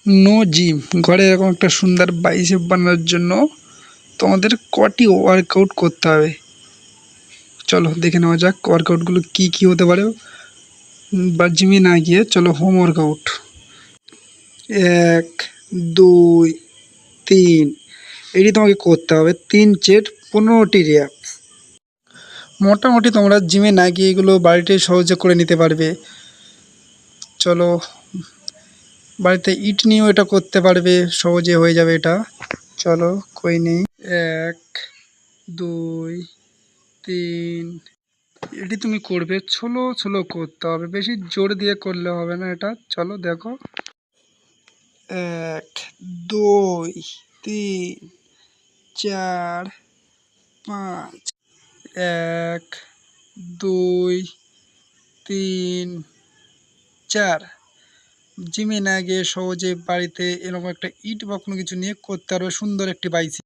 No gym, ঘরে এরকম একটা সুন্দর বাইসেপ বানানোর জন্য তোমাদের কটি ওয়ার্কআউট করতে হবে। চলো দেখে নেওয়া যাক ওয়ার্কআউটগুলো কি কি হতে পারে। বা জিমে না গিয়ে চলো হোম ওয়ার্কআউট। 1, 2, 3, এটি তোমাকে করতে হবে 3 সেট 15টি রেপস। মোটামুটি তোমরা জিমে না গিয়ে এগুলো বাড়িতে সহজে করে নিতে পারবে। চলো বাড়িতে ইট নিয়েও এটা করতে পারবে, সহজে হয়ে যাবে এটা। চলো কই নেই। 1, 2, 3, এটি তুমি করবে ছোলো ছোলো করতে হবে, বেশি জোর দিয়ে করলে হবে না এটা। চলো দেখো। 1, 2, 3, 4, 5। 1, 2, 3, 4। জিমে না গিয়ে সহজে বাড়িতে এরকম একটা ইট বা কোনো কিছু নিয়ে করতে পারবে সুন্দর একটি বাইসেপ।